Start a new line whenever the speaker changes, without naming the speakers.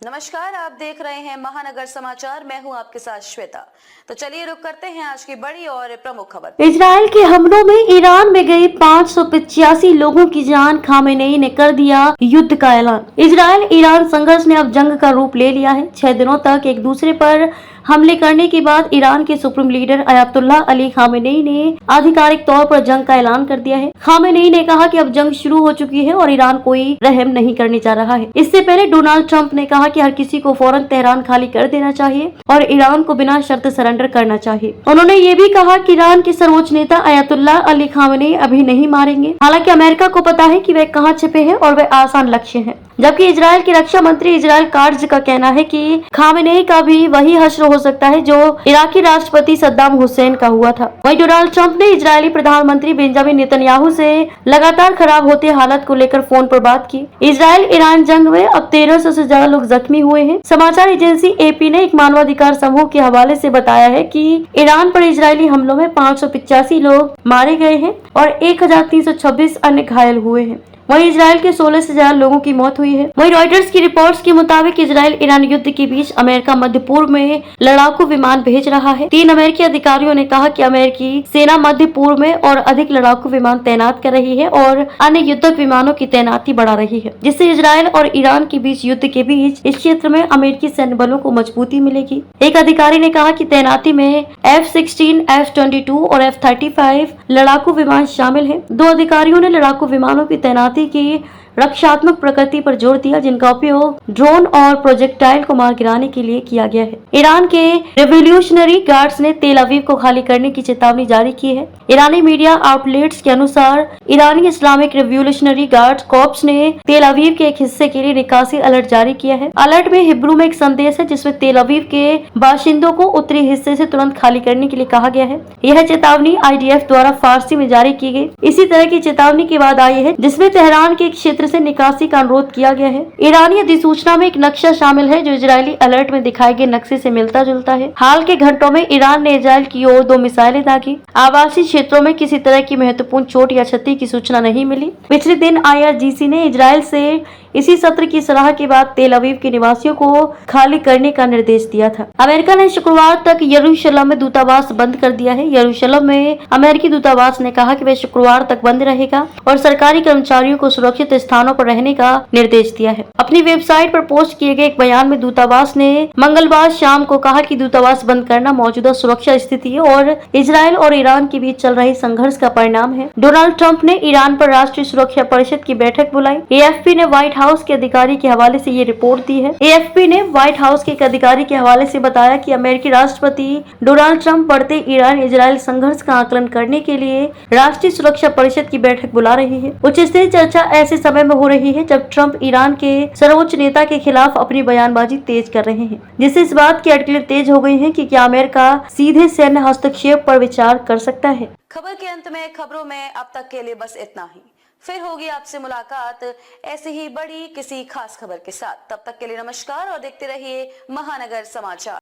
नमस्कार, आप देख रहे हैं महानगर समाचार। मैं हूं आपके साथ श्वेता। तो चलिए रुक करते हैं आज की बड़ी और प्रमुख खबर।
इजराइल के हमलों में ईरान में गए 585 लोगों की जान, खामेनेई ने कर दिया युद्ध का ऐलान। इजराइल ईरान संघर्ष ने अब जंग का रूप ले लिया है। 6 दिनों तक एक दूसरे पर हमले करने के बाद ईरान के supreme leader Ayatollah Ali Khamenei ने आधिकारिक तौर पर जंग का ऐलान कर दिया है। खामेनेई ने कहा कि अब जंग शुरू हो चुकी है और ईरान कोई रहम नहीं करने जा रहा है। इससे पहले डोनाल्ड ट्रंप ने कहा कि हर किसी को फौरन तेहरान खाली कर देना चाहिए और ईरान को बिना शर्त सरेंडर करना चाहिए। उन्होंने ये भी कहा कि ईरान के सर्वोच्च नेता अयातुल्लाह अली खामेनेई अभी नहीं मारेंगे। हालांकि अमेरिका को पता है कि वे कहां छिपे हैं और वे आसान लक्ष्य हैं। जबकि इजराइल की रक्षा मंत्री इजराइल कार्ज का कहना है कि खामेनेई का भी वही हश्र हो सकता है जो इराकी राष्ट्रपति सद्दाम हुसैन का हुआ था। वहीं डोनाल्ड ट्रंप ने इजरायली प्रधानमंत्री बेंजामिन नेतन्याहू से लगातार खराब होते हालत को लेकर फोन पर बात की। इजराइल ईरान जंग में अब 1300 से ज्यादा लोग जख्मी हुए हैं। समाचार एजेंसी एपी ने एक मानवाधिकार समूह के हवाले से बताया है कि ईरान पर इजरायली हमलों में 585 लोग मारे गए हैं और 1326 अन्य घायल हुए हैं। वहीं इजराइल के 16 से ज्यादा लोगों की मौत हुई है। वहीं रॉयटर्स की रिपोर्ट्स के मुताबिक इजराइल ईरान युद्ध के बीच अमेरिका मध्य पूर्व में लड़ाकू विमान भेज रहा है। 3 अमेरिकी अधिकारियों ने कहा कि अमेरिकी सेना मध्य पूर्व में और अधिक लड़ाकू विमान तैनात कर रही है और अन्य युद्धक विमानों की तैनाती बढ़ा रही है, जिससे इजराइल और ईरान के बीच युद्ध के बीच इस क्षेत्र में अमेरिकी सैन्य बलों को मजबूती मिलेगी। एक अधिकारी ने कहा कि तैनाती में F-16, F-22 और F-35 लड़ाकू विमान शामिल हैं। 2 अधिकारियों ने लड़ाकू विमानों की तैनाती की रक्षात्मक प्रकृति पर जोर दिया, जिनका उपयोग ड्रोन और प्रोजेक्टाइल को मार गिराने के लिए किया गया है। ईरान के रेवोल्यूशनरी गार्ड्स ने तेल अवीव को खाली करने की चेतावनी जारी की है। ईरानी मीडिया आउटलेट्स के अनुसार ईरानी इस्लामिक रेवोल्यूशनरी गार्ड्स कॉर्प्स ने तेल अवीव के एक हिस्से के लिए निकासी अलर्ट जारी किया है। अलर्ट में हिब्रू में एक संदेश है जिसमें तेल अवीव के बाशिंदों को उत्तरी हिस्से से तुरंत खाली करने के लिए कहा गया है। यह चेतावनी IDF द्वारा फारसी में जारी की गई। इसी तरह की चेतावनी के बाद आई है जिसमें तेहरान के क्षेत्र से निकासी का अनुरोध किया गया है। ईरानी अधिसूचना में एक नक्शा शामिल है जो इजरायली अलर्ट में दिखाए गए नक्शे से मिलता जुलता है। हाल के घंटों में ईरान ने इजरायल की ओर 2 मिसाइलें दागी। आवासीय क्षेत्रों में किसी तरह की महत्वपूर्ण चोट या क्षति की सूचना नहीं मिली। पिछले दिन IRGC ने इजरायल से इसी सत्र की सलाह के बाद तेल अवीव के निवासियों को खाली करने का निर्देश दिया था। अमेरिका ने शुक्रवार तक यरूशलेम में दूतावास बंद कर दिया है। यरूशलेम में अमेरिकी दूतावास ने कहा कि वह शुक्रवार तक बंद रहेगा और सरकारी कर्मचारियों को सुरक्षित स्थानों पर रहने का निर्देश दिया है। अपनी वेबसाइट पर पोस्ट किए गए एक बयान में दूतावास ने मंगलवार शाम को कहा कि दूतावास बंद करना मौजूदा सुरक्षा स्थिति और इजरायल और ईरान के बीच चल रहे संघर्ष का परिणाम है। डोनाल्ड ट्रंप ने ईरान पर राष्ट्रीय सुरक्षा परिषद की बैठक बुलाई। AFP ने व्हाइट हाउस के अधिकारी के हवाले से ये रिपोर्ट दी है। AFP ने व्हाइट हाउस के एक अधिकारी के हवाले से बताया कि अमेरिकी राष्ट्रपति डोनाल्ड ट्रंप बढ़ते ईरान इजरायल संघर्ष का आकलन करने के लिए राष्ट्रीय सुरक्षा परिषद की बैठक बुला रही है। उच्च स्तरीय चर्चा ऐसे समय में हो रही है जब ट्रंप ईरान के सर्वोच्च नेता के खिलाफ अपनी बयानबाजी तेज कर रहे हैं, जिससे इस बात की अटकलें तेज हो गई हैं कि क्या अमेरिका सीधे सैन्य हस्तक्षेप पर विचार कर सकता है।
खबर के अंत में खबरों में अब तक के लिए बस इतना ही। फिर होगी आपसे मुलाकात ऐसी ही बड़ी किसी खास खबर के साथ। तब तक के लिए नमस्कार और देखते रहिए महानगर समाचार।